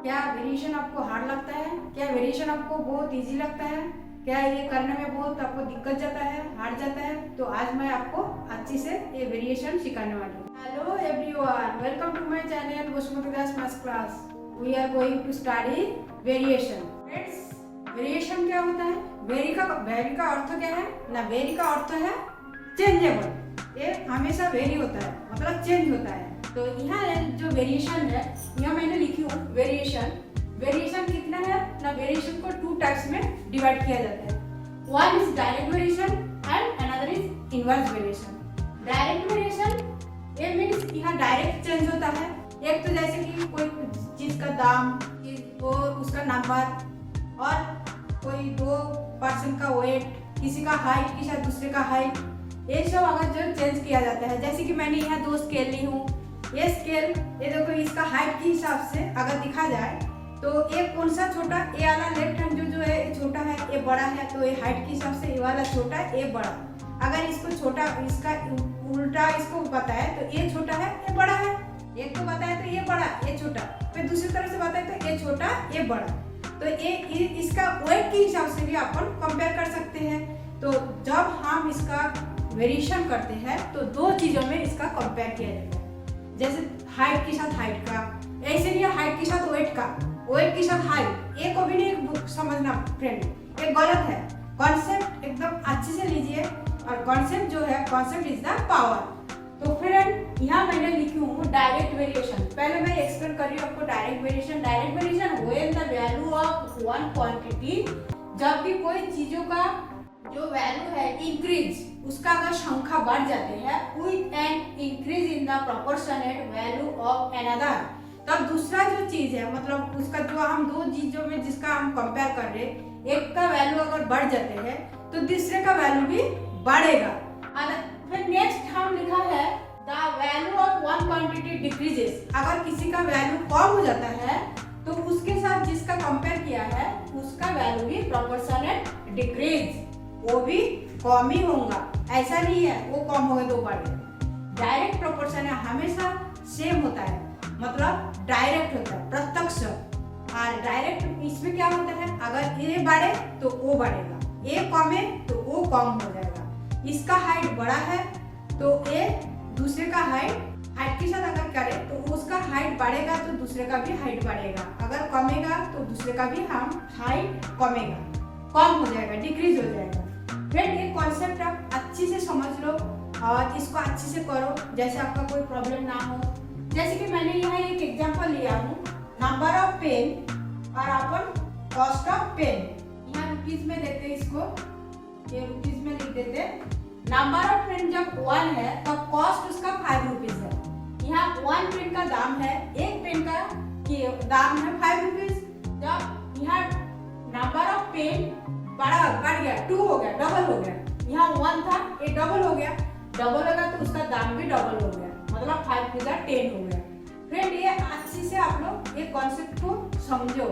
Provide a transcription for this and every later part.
क्या वेरिएशन आपको हार्ड लगता है? क्या वेरिएशन आपको बहुत इजी लगता है? क्या ये करने में बहुत आपको दिक्कत जाता है, हार्ड जाता है? तो आज मैं आपको अच्छी से ये वेरिएशन सिखाने वाली हूँ। Hello everyone, welcome to my channel Vasumati Das maths class. We are going to study variation. Friends, variation क्या होता है? वेरी का अर्थ क्या है ना? वेरी का अर्थ है चेंजेबल। ये हमेशा वेरी होता है, मतलब चेंज होता है। तो यहाँ जो वेरिएशन है, यहाँ मैंने लिखी हूँ वेरिएशन। वेरिएशन कितना है ना? वेरिएशन को टू टाइप्स में डिवाइड किया जाता है। One is direct variation and another is inverse variation. Direct variation ये मीन्स यहाँ डायरेक्ट चेंज होता है। एक तो जैसे कि कोई चीज का दाम, और उसका नंबर, और कोई दो पर्सन का वेट, किसी का हाइट के साथ दूसरे का हाइट, ये सब अगर जो चेंज किया जाता है। जैसे कि मैंने यहाँ दो स्केल ली हूँ। ये स्केल, ये देखो, इसका हाइट के हिसाब से अगर दिखा जाए तो ये कौन सा छोटा, ये वाला लेफ्ट हैंड जो है ये छोटा है, ये बड़ा है, तो ये हाइट के हिसाब से ये वाला छोटा है, ये बड़ा। अगर इसको छोटा, इसका उल्टा इसको बताए तो ये छोटा है, ये बड़ा है। एक को बताए तो ये बड़ा, ये छोटा, फिर दूसरी तरफ से बताए तो ये छोटा, ये बड़ा। तो ये इसका वेट के हिसाब से भी अपन कंपेयर कर सकते हैं। तो जब हम इसका वेरिएशन करते हैं तो दो चीजों में इसका कंपेयर किया जाता है। जैसे हाइट के साथ हाइट का, ऐसे नहीं हाइट के साथ वेट का, वेट के साथ हाइट। ये को भी नहीं समझना फ्रेंड, ये गलत है। कॉन्सेप्ट एकदम अच्छे से लीजिए, और कॉन्सेप्ट जो है, कॉन्सेप्ट इज द पावर। तो फ्रेंड, यहाँ मैंने लिखी हूँ डायरेक्ट वेरिएशन। पहले मैं एक्सप्लेन कर रही हूँ आपको direct variation. Direct variation when the value of one quantity, जब भी कोई चीजों का जो वैल्यू है इंक्रीज, उसका अगर संख्या बढ़ जाते हैं with an increase in the proportionate value of another, तब दूसरा जो चीज है, मतलब उसका जो हम दो चीजों में जिसका हम कंपेयर कर रहे हैं, एक का वैल्यू अगर बढ़ जाते हैं तो दूसरे का वैल्यू भी बढ़ेगा। फिर नेक्स्ट हम लिखा है the value of one quantity decreases. अगर किसी का वैल्यू कम हो जाता है तो उसके साथ जिसका कंपेयर किया है उसका वैल्यू भी प्रोपोर्शनेट डिक्रीज, वो भी कम ही होगा। ऐसा नहीं है वो कम हो गए तो बढ़े। डायरेक्ट प्रोपोर्शन हमेशा सेम होता है, मतलब डायरेक्ट होता है, प्रत्यक्ष। और डायरेक्ट इसमें क्या होता है, अगर ये बढ़े तो वो बढ़ेगा, ये कम है तो वो कम हो जाएगा। इसका हाइट बड़ा है तो ये दूसरे का हाइट के साथ अगर करे तो उसका हाइट बढ़ेगा तो दूसरे का भी हाइट बढ़ेगा। अगर कमेगा तो दूसरे का भी हम हाइट कमेगा, कम हो जाएगा, डिक्रीज हो जाएगा। फ्रेंड, ये कॉन्सेप्ट आप अच्छी से समझ लो और इसको अच्छे से करो, जैसे आपका कोई प्रॉब्लम ना हो। जैसे कि मैंने यहाँ एक एग्जांपल लिया हूँ, नंबर ऑफ पेन और अपन कॉस्ट ऑफ पेन। यहाँ रुपीज में देते हैं इसको, ये रुपीज में लिख देते। नंबर ऑफ पेन जब 1 है तो कॉस्ट उसका 5 रुपीज है। यहाँ 1 पेन का दाम है, एक पेन का दाम है 5 रुपीज। जब यहाँ नंबर ऑफ पेन बढ़ गया, 2 हो गया, डबल हो गया। यहाँ 1 था, ये डबल हो गया, डबल होगा तो उसका दाम भी डबल हो गया, मतलब 5 की जगह 10 हो गया। फ्रेंड, ये अच्छी से आप लोग ये कॉन्सेप्ट को समझो।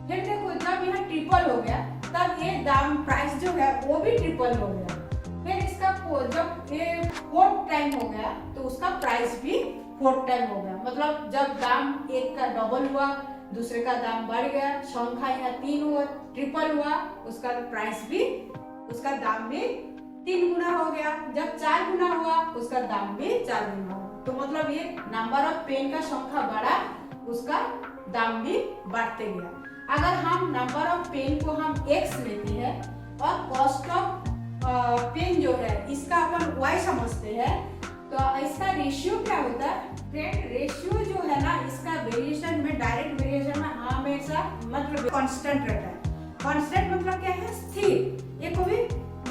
फिर देखो, जब यहाँ ट्रिपल हो गया तब ये दाम, प्राइस जो है वो भी ट्रिपल हो गया। फिर इसका जब ये 4th टाइम हो गया तो उसका प्राइस भी 4th टाइम हो गया। मतलब जब दाम एक का डबल हुआ, दूसरे का दाम बढ़ गया, संख्या यहाँ 3 हुआ, ट्रिपल हुआ, उसका प्राइस भी, उसका दाम भी 3 गुना हो गया। जब 4 गुना हुआ उसका दाम भी 4 गुना हुआ। तो मतलब ये नंबर ऑफ पेन का संख्या बढ़ा, उसका दाम भी बढ़ते गया। अगर हम नंबर ऑफ पेन को हम x लेते हैं और कॉस्ट ऑफ पेन जो है इसका अपन y समझते हैं, तो इसका रेशियो क्या होता है फ्रेंड? रेशियो जो है ना, इसका वेरिएशन में, डायरेक्ट वेरिएशन में हमेशा मतलब कांस्टेंट रहता है। कांस्टेंट मतलब क्या है? स्थिर, ये कभी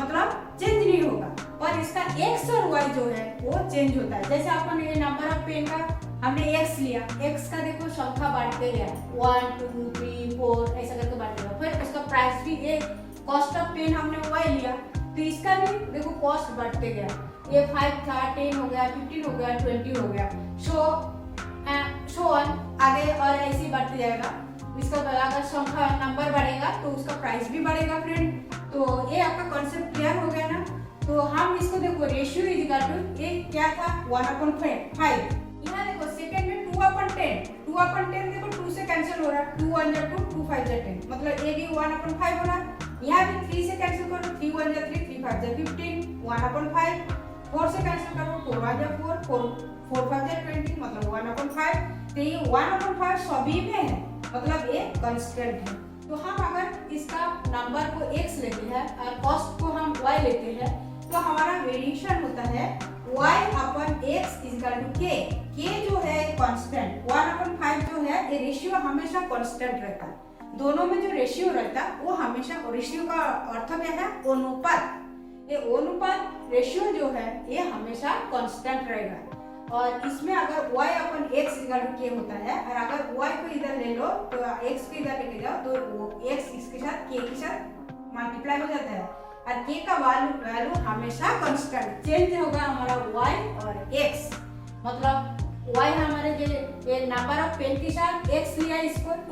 मतलब चेंज नहीं होगा। और इसका x और y जो है वो चेंज होता है। जैसे अपन ये नंबर ऑफ पेन का हमने x लिया, x का देखो संख्या बढ़ते गया, 1 2 3 4 ऐसा करके बढ़ते गया। फिर उसका प्राइस भी, ये कॉस्ट ऑफ पेन हमने y लिया तो इसका भी देखो कॉस्ट बढ़ते गया। ये 5 था, 10 हो गया, 15 हो गया, 20 हो गया, सो ऑन, आगे और ऐसे ही बढ़ते जाएगा। इसका अगर संख्या नंबर बढ़ेगा तो उसका प्राइस भी बढ़ेगा। फ्रेंड, तो ये आपका कॉन्सेप्ट क्लियर हो गया ना? तो हम इसको देखो, रेशियो इज इक्वल टू, ये क्या था 1/5। यहाँ देखो सेकंड में 2/10, 2/10 देखो 2 से कैंसिल हो रहा है, 2 1 जा 2, 2 5 जा 10, मतलब ये भी 1/5 हो रहा है। यहाँ भी 3 से कैंसिल करो, 3 1 जा 3, 3 5 जा 15, 1/5। 4 से कैंसिल करो, 4 1 जा 4, 4 5 जा 20, मतलब 1/5। तो ये 1/5 सभी में है, मतलब ये कांस्टेंट है। तो हम अगर इसका नंबर को x लेते हैं और कॉस्ट को हम y लेते हैं, तो हमारा वेरिएशन होता है y/x = k। k जो है कांस्टेंट, 1/5 जो है ये रेशियो हमेशा कांस्टेंट रहता है। दोनों में जो रेशियो रहता है वो हमेशा, रेशियो का अर्थ क्या है? अनुपात। ये अनुपात रेशियो जो है ये हमेशा कांस्टेंट रहेगा। और इसमें अगर y/x = k होता है, और अगर y को इधर ले लो तो x को इधर लेके जाओ तो वो x इसके साथ k के साथ मल्टीप्लाई हो जाता है, और k का वैल्यू हमेशा कांस्टेंट चेंज होगा हमारा y और x। मतलब y हमारे ये नंबर ऑफ पेन के साथ x लिया,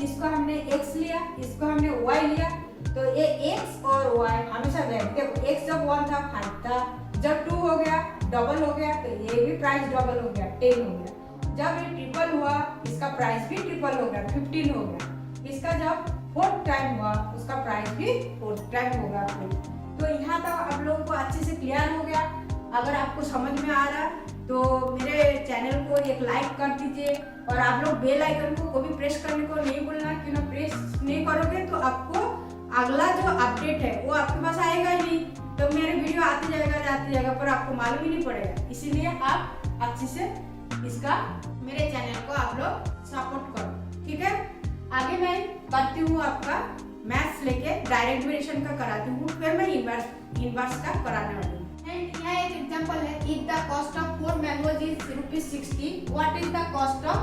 इसको हमने x लिया, इसको हमने y लिया, तो ये x और y हमेशा वैल्यू, देखो x जब 1 था 5 था, जब 2 हो गया डबल हो गया, तो ये भी प्राइस डबल हो गया 10 हो गया। जब ये ट्रिपल हुआ इसका प्राइस भी ट्रिपल हो गया 15 हो गया। इसका जब 4th टाइम हुआ उसका प्राइस भी 4th टाइम होगा। तो यहाँ तक आप लोगों को अच्छे से क्लियर हो गया। अगर आपको समझ में आ रहा है तो मेरे चैनल को एक लाइक कर दीजिए, और आप लोग बेल आइकन को कभी प्रेस करने को नहीं भूलना, क्यों ना प्रेस नहीं करोगे तो आपको अगला जो अपडेट है वो आपके पास आएगा ही नहीं, तो मेरे वीडियो आते जाएगा पर आपको मालूम ही नहीं पड़ेगा। इसीलिए आप अच्छे से इसका मेरे चैनल को आप लोग सपोर्ट करो, ठीक है। आगे मैं करती हूँ आपका मैथ्स लेके डायरेक्ट वेरिएशन का कराती हूँ, फिर मैं इनवर्स का कराने वाली हूँ। यहाँ एक एग्जांपल है, if the cost of 4 mangoes is ₹60, what is the cost of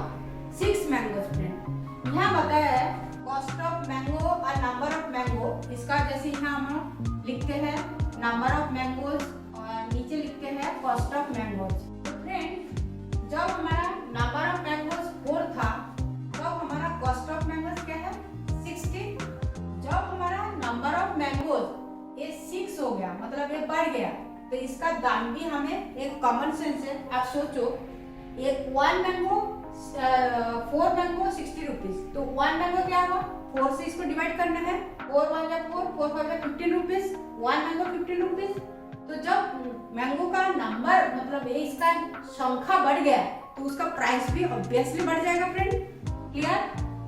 6 mangoes? Friend यहाँ बताया है कॉस्ट ऑफ मैंगो और नंबर ऑफ मैंगो। इसका जैसे यहाँ हम लिखते हैं नंबर ऑफ मैंगोज और नीचे लिखते हैं कॉस्ट ऑफ मैंगोज। तो फ्रेंड जब हमारा नंबर ऑफ मैंगोज 4 था तब हमारा कॉस्ट ऑफ मैंगोज क्या है 60। जब हमारा नंबर ऑफ मैंगोज ये 6 हो गया, मतलब ये बढ़ गया, तो इसका दाम भी हमें, एक कॉमन सेंस है, आप सोचो एक 1 मैंगो 4 मैंगो 60 रुपीज, तो 1 मैंगो क्या हुआ 4 से इसको डिवाइड करना है, 4 1 जा 4, 4 5 जा 15 रुपीज, 1 मैंगो 15 रुपीज। तो जब मैंगो का नंबर मतलब ये इसका संख्या बढ़ गया तो उसका प्राइस भी ऑब्वियसली बढ़ जाएगा। Friend clear?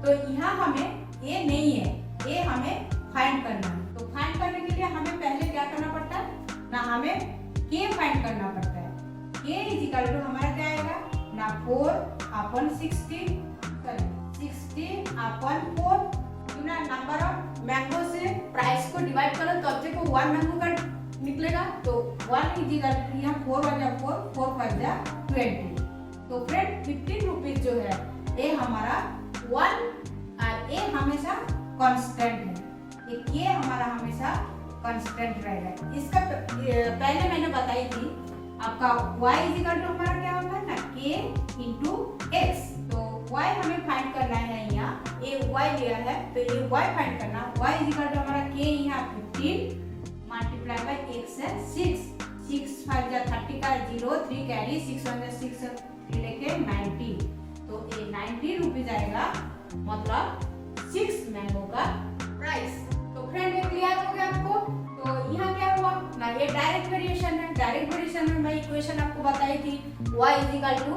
तो यहाँ हमें ये नहीं है, ये हमें फाइंड करना है। तो फाइंड करने के लिए हमें पहले क्या करना पड़ता है ना, हमें k फाइंड करना पड़ता है। k इक्वल टू हमारा क्या आएगा ना 4/60, सॉरी 60/4, ना नंबर ऑफ मैंगो से प्राइस को डिवाइड करो तो आपको 1 मैंगो का निकलेगा, तो 1 इक्वल यहाँ 4 1 जा 4, 4 5 जा 20। तो फ्रेंड 15 रुपीज जो है ये हमारा 1 और ये हमेशा कांस्टेंट है, ये k हमारा हमेशा कांस्टेंट रहेगा। इसका पहले मैंने बताई थी आपका y इक्वल टू हमारा क्या होता है ना k इंटू x। तो y हमें फाइंड करना है, यहाँ ये y लिया है तो ये y फाइंड करना, y इक्वल टू हमारा k यहाँ 15 मल्टीप्लाई बाय x है 6, 6 5 जा 30 का 0, 3 कैरी, 6 1 जा 6 3 लेके 90, तो ये 90 रुपीज आएगा, मतलब 6 मैंगो का प्राइस। तो फ्रेंड ये क्लियर हो गया आपको? तो यहाँ क्या हुआ ना, ये डायरेक्ट वेरिएशन है। डायरेक्ट वेरिएशन में मैं इक्वेशन आपको बताई थी, y इक्वल टू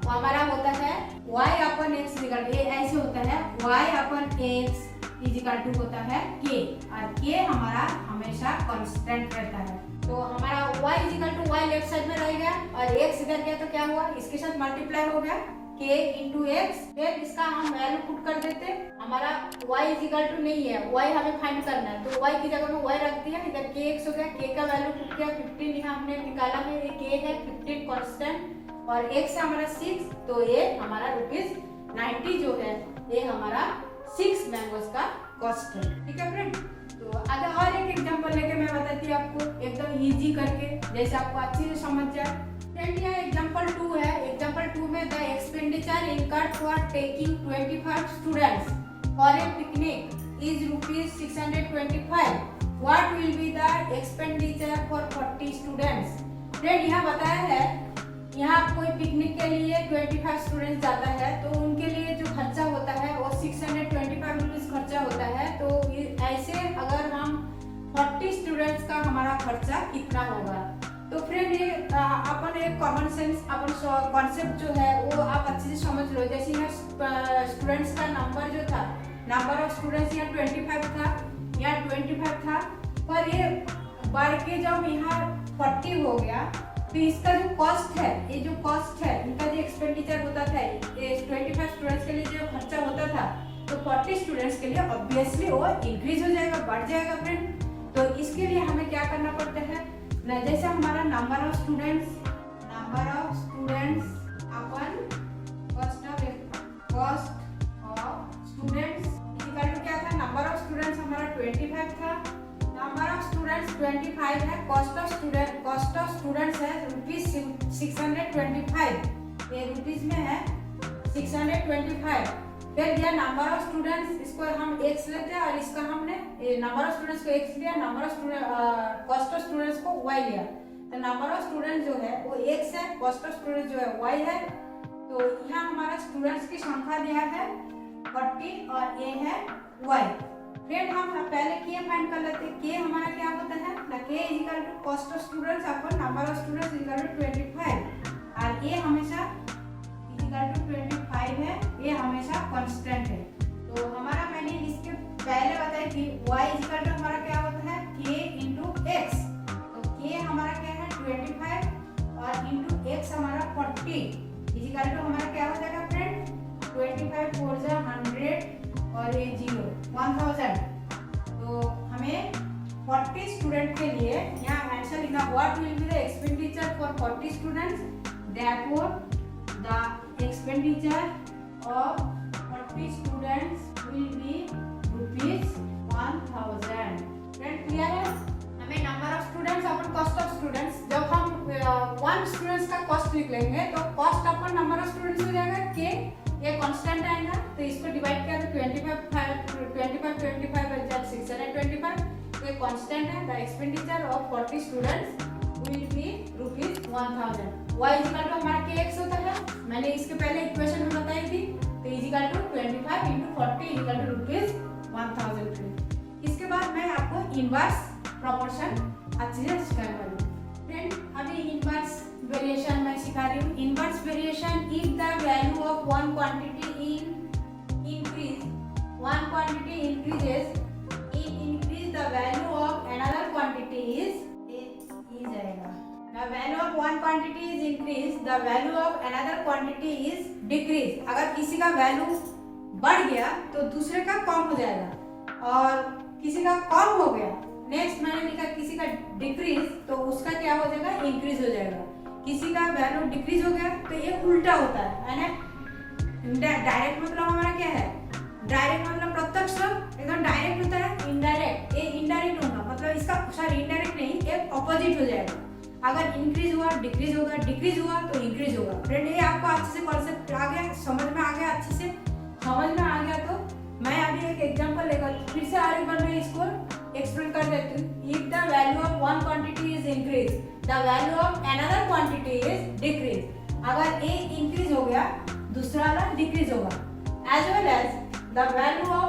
हमारा होता है y/x इक्वल टू, ये ऐसे होता है y/x इक्वल टू होता है k, और k हमारा हमेशा कांस्टेंट रहता है। तो हमारा y equal to y left side में रहेगा और x इधर गया तो क्या हुआ, इसके साथ मल्टीप्लाई हो गया k इंटू x, फिर इसका हम वैल्यू पुट कर देते। हमारा y इक्वल टू नहीं है, y हमें फाइंड करना है, तो y की जगह में y रख दिया, इधर kx हो गया, k का वैल्यू पुट किया 15, यहाँ हमने निकाला है, ये k है 15 कांस्टेंट, और x हमारा 6, तो ये हमारा ₹90 जो है ये हमारा 6 मैंगोज का कॉस्ट है। ठीक है फ्रेंड? तो आगे और एक एग्जांपल लेके मैं बताती हूँ आपको एकदम इजी करके, जैसे आपको अच्छे से समझ जाए। फ्रेंड यहाँ एग्जांपल 2 है। एग्जांपल 2 में the expenditure incurred for taking 25 students for a picnic is ₹625। What will be the expenditure for 40 students? Friend यहाँ बताया है यहाँ कोई पिकनिक के लिए 25 स्टूडेंट्स जाता है तो उनके लिए जो खर्चा होता है वो 625 रुपीज़ खर्चा होता है। तो ऐसे अगर हम 40 स्टूडेंट्स का हमारा खर्चा कितना होगा। तो फ्रेंड ये अपन एक कॉमन सेंस अपन कॉन्सेप्ट जो है वो आप अच्छे से समझ लो। जैसे यहाँ स्टूडेंट्स का नंबर जो था, नंबर ऑफ स्टूडेंट्स यहाँ 25 था, यहाँ 25 था, पर ये बढ़ के जब यहाँ 40 हो गया तो इसका जो कॉस्ट है, ये जो कॉस्ट है, इनका जो एक्सपेंडिचर होता था, ये 25 स्टूडेंट्स के लिए जो खर्चा होता था, तो 40 स्टूडेंट्स के लिए ऑब्वियसली वो इंक्रीज हो जाएगा, बढ़ जाएगा फ्रेंड। तो इसके लिए हमें क्या करना पड़ता है ना, जैसे हमारा number of students upon cost of students equal to क्या था, नंबर ऑफ स्टूडेंट्स हमारा 25 था, नंबर ऑफ स्टूडेंट्स 25 है, कॉस्ट ऑफ स्टूडेंट्स है ₹625, ये रुपीज में है 625। फिर यह नंबर ऑफ स्टूडेंट्स, इसको हम x लेते हैं और इसका हमने नंबर ऑफ स्टूडेंट्स को x लिया, number of cost of students को y लिया। तो नंबर ऑफ स्टूडेंट्स जो है वो x है, कॉस्ट ऑफ स्टूडेंट्स जो है y है। तो यहाँ हमारा स्टूडेंट्स की संख्या दिया है 40 और ये है y। फ्रेंड हम पहले k फाइंड कर लेते हैं। k हमारा क्या होता है ना, k equal to cost of students upon number of students equal to 25 और ये हमेशा इक्वल टू 25 है, ये हमेशा कांस्टेंट है। तो हमारा मैंने इसके पहले बताया कि y इक्वल टू हमारा क्या होता है k इंटू x। तो k हमारा क्या है 25 और इंटू x हमारा 40 इक्वल टू हमारा क्या हो जाएगा फ्रेंड 25 4 जा 100 और ये 1000। तो हमें 40 स्टूडेंट के लिए यहाँ आंसर लिखना, what will be the expenditure for 40 students, therefore the expenditure of 40 students will be ₹1000। Friend clear है। हमें number of students upon cost of students, जब हम 1 स्टूडेंट्स का कॉस्ट लिख लेंगे तो cost upon number of students हो जाएगा के, ये कांस्टेंट आएगा तो इसको डिवाइड किया तो 25 625, ये कांस्टेंट है। The expenditure of 40 students will be ₹1000। y equal to हमारा kx होता है, मैंने इसके पहले इक्वेशन में बताई थी। तो equal to 25 into 40 equal to ₹1000। इसके बाद मैं आपको इनवर्स प्रोपोर्शन अच्छे से सिखाने वाली हूँ। फ्रेंड अभी इनवर्स वेरिएशन मैं सिखा रही हूँ। Inverse variation, if the value of one quantity increases the value of another quantity is जाएगा। The value of one quantity is increased, the value of another quantity is decreased। अगर किसी का value बढ़ गया तो दूसरे का कम हो जाएगा, और किसी का कम हो गया, नेक्स्ट मैंने लिखा किसी का डिक्रीज, तो उसका क्या हो जाएगा इंक्रीज हो जाएगा। किसी का वैल्यू डिक्रीज हो गया तो ये उल्टा होता है ना। डायरेक्ट मतलब हमारा क्या है, डायरेक्ट मतलब प्रत्यक्ष एकदम डायरेक्ट होता है, इनडायरेक्ट ये इनडायरेक्ट होगा, मतलब इसका सॉरी इनडायरेक्ट नहीं, एक ऑपोजिट हो जाएगा। अगर इंक्रीज हुआ डिक्रीज होगा, डिक्रीज हुआ तो इंक्रीज होगा। फ्रेंड ये आपको अच्छे से कॉन्सेप्ट आ गया, समझ में आ गया, अच्छे से समझ में आ गया। तो मैं अभी एक एग्जांपल लेकर फिर से और एक बार मैं इसको एक्सप्लेन कर देती हूँ। If the value of one quantity is increase, the value of another quantity is decrease. अगर ए इंक्रीज हो गया दूसरा वाला डिक्रीज होगा, as well as the value of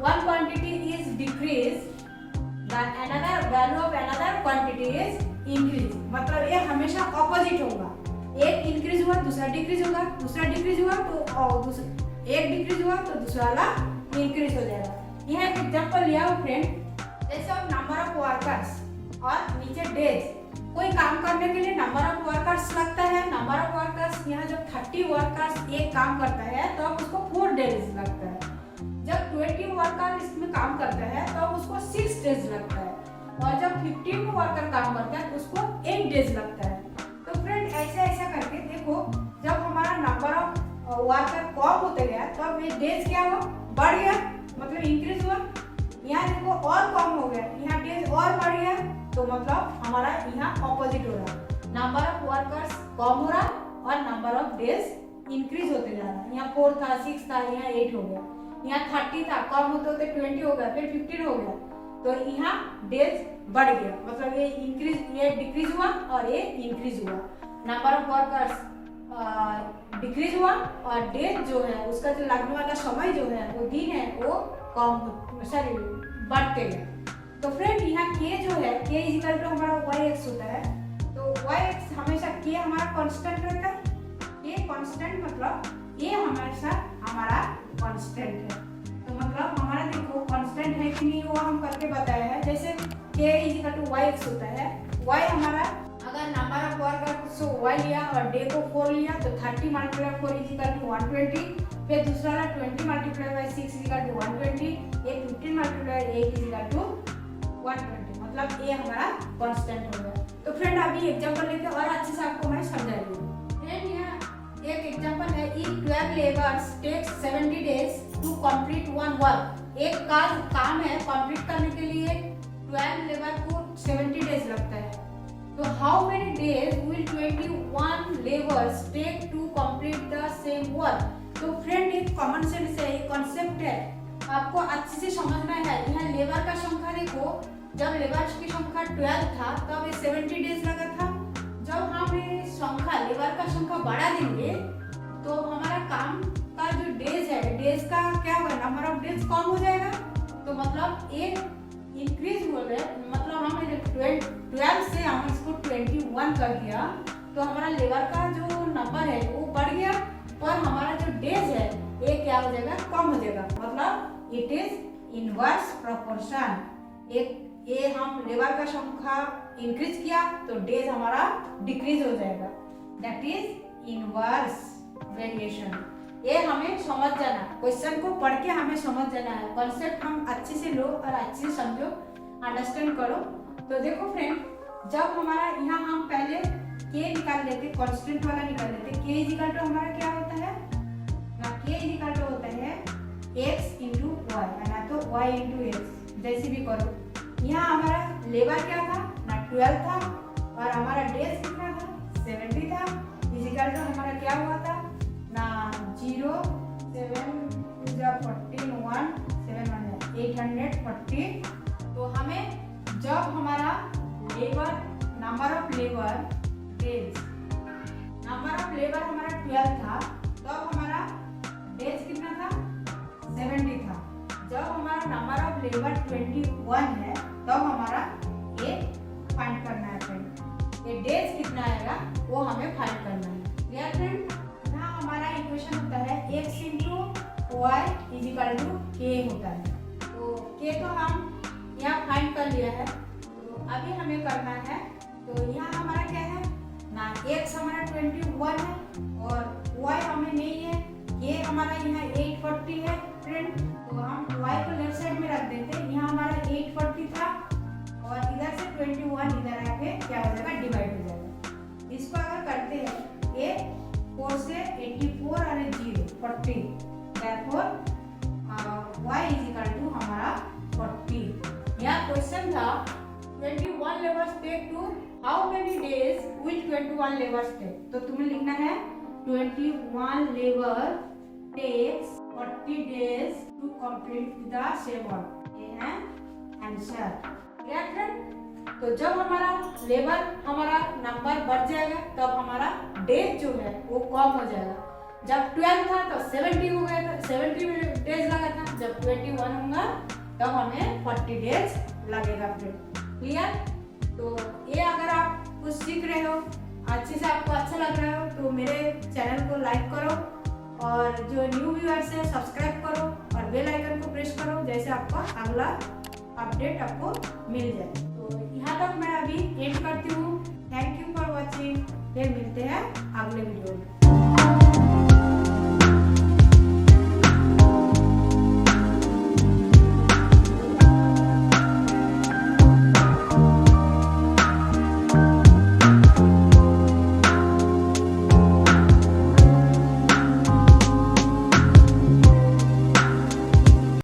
one quantity is decreased, the another value of another quantity is increased। मतलब ये हमेशा opposite होगा, एक इंक्रीज हुआ दूसरा डिक्रीज होगा, दूसरा डिक्रीज हुआ तो एक डिक्रीज हुआ तो दूसरा वाला इंक्रीज हो जाएगा। यह एक एग्जांपल लिया हो फ्रेंड, जैसे अब नंबर ऑफ वर्कर्स और नीचे डेज। कोई काम करने के लिए नंबर ऑफ वर्कर्स लगता है, नंबर ऑफ वर्कर्स यहाँ जब 30 वर्कर्स एक काम करता है तो अब उसको 4 डेज लगता है। जब 20 वर्कर इसमें काम करता है तो उसको 6 डेज लगता है, और जब 15 वर्कर काम करता है तो उसको 8 डेज लगता है। तो फ्रेंड ऐसा ऐसा करके देखो, जब हमारा नंबर ऑफ वर्कर कम होते गया तब ये डेज क्या हुआ, बढ़ गया, मतलब इंक्रीज हुआ। यहाँ देखो और कम हो गया, यहाँ डेज और बढ़ गया, तो मतलब हमारा यहाँ ऑपोजिट हो रहा है, नंबर ऑफ वर्कर्स कम हो रहा और नंबर ऑफ डेज इंक्रीज होते जा रहा है। यहाँ 4 था 6 था, यहाँ 8 हो गया, यहाँ 30 था, कम होते होते 20 हो गया, फिर 15 हो गया, तो यहाँ डेज बढ़ गया, मतलब ये इंक्रीज, ये डिक्रीज हुआ और ये इंक्रीज हुआ। नंबर ऑफ वर्कर्स डिक्रीज हुआ और डेज जो है उसका जो लगने वाला समय जो है वो दिन है वो कम सॉरी बढ़ते गए। तो फ्रेंड यहाँ के जो है के इक्वल टू हमारा वाई एक्स होता है। तो वाई एक्स हमेशा के हमारा कांस्टेंट रहता है। के कांस्टेंट मतलब ये हमेशा हमारा कांस्टेंट है। तो मतलब हमारा देखो कांस्टेंट है कि नहीं वो हम करके बताया है। जैसे के इक्वल टू वाई एक्स होता है। वाई हमारा अगर number of worker so y लिया और डे को 4 लिया तो 30 मल्टीप्लाई 4 इज इक्वल टू 120। फिर दूसरा वाला 20 multiply by 6 is equal to 120। ये 15 मल्टीप्लाई 8 इज इक्वल टू 120। मतलब ये हमारा कांस्टेंट हो गया। तो फ्रेंड अभी एग्जांपल लेके और अच्छे से आपको मैं समझा रही हूँ। फ्रेंड यहाँ एक एग्जांपल है if 12 labours takes 70 days to complete one work. एक काम है कंप्लीट करने के लिए 12 लेबर को 70 डेज लगता है। तो how many days will 21 labours take to complete the same work. तो फ्रेंड एक कॉमन सेंस है, एक कॉन्सेप्ट है, आपको अच्छे से समझना है। यहाँ लेबर का संख्या देखो, जब लेबर की संख्या 12 था तब ये 70 डेज लगा था। जब हम ये संख्या लेबर का संख्या बढ़ा देंगे तो हमारा काम का जो डेज है डेज का क्या होगा, नंबर ऑफ डेज कम हो जाएगा। तो मतलब ये इंक्रीज हो गया, मतलब हमने 12 से हम इसको 21 कर दिया तो हमारा लेबर का जो नंबर है वो बढ़ गया और हमारा जो डेज है ये क्या हो जाएगा, कम हो जाएगा। मतलब इट इज इनवर्स प्रोपोर्शन। ये हम लेबर का संख्या इंक्रीज किया तो डेज हमारा डिक्रीज हो जाएगा। That is inverse variation. ये हमें समझ जाना, क्वेश्चन को पढ़ के हमें समझ जाना है। कॉन्सेप्ट हम अच्छे से लो और अच्छे से समझो, अंडरस्टैंड करो। तो देखो फ्रेंड, जब हमारा यहाँ हम पहले के निकाल लेते, कांस्टेंट वाला निकाल लेते। के इक्वल टू हमारा क्या होता है ना, के इक्वल टू होता है x इंटू वाई, ना तो y इंटू एक्स, जैसे भी करो। यहाँ हमारा लेबर क्या था ना 12 था और हमारा डेज कितना था 70 था। इक्वल टू हमारा क्या हुआ था ना 0 7 14 1 7 840। तो हमें जब हमारा labour number of labour days, number of labour हमारा 12 था तब हमारा डेज कितना था 70 था। जब हमारा नंबर ऑफ लेबर 21 है तब हमारा ये फाइंड करना है फ्रेंड। ये डेज कितना आएगा वो हमें फाइंड करना है। Clear friend? यहाँ हमारा इक्वेशन होता है x into y is equal to k होता है। तो के तो हम यहाँ फाइंड कर लिया है। तो अभी हमें करना है, तो यहाँ हमारा क्या है ना, x हमारा 21 है और y हमें नहीं है। ये हमारा यहाँ 840 है फ्रेंड। तो हम y को लेफ्ट साइड में रख देते हैं। यहाँ हमारा 840 था और इधर से 21 इधर आके क्या हो जाएगा, डिवाइड हो जाएगा। इसको अगर करते हैं ये 4 से 84 और 0 40, therefore y is equal to हमारा 40। यहाँ क्वेश्चन था 21 labours take to how many days will 21 labours take. तो तुम्हें लिखना है 21 labour takes 40 days to complete the same work. ये है आंसर। Clear friend? तो जब हमारा लेबर हमारा नंबर बढ़ जाएगा तब हमारा डेज जो है वो कम हो जाएगा। जब 12 था तो 70 हो गया था, 70 डेज लगा था। जब 21 होगा तब हमें 40 डेज लगेगा फ्रेंड। क्लियर? तो ये अगर आप कुछ सीख रहे हो, अच्छे से आपको अच्छा लग रहा हो तो मेरे चैनल को लाइक करो और जो न्यू व्यूअर्स है सब्सक्राइब करो और बेल आइकन को प्रेस करो, जैसे आपका अगला अपडेट आपको मिल जाए। तो यहाँ तक मैं अभी एंड करती हूँ। Thank you for watching. फिर मिलते हैं अगले वीडियो में।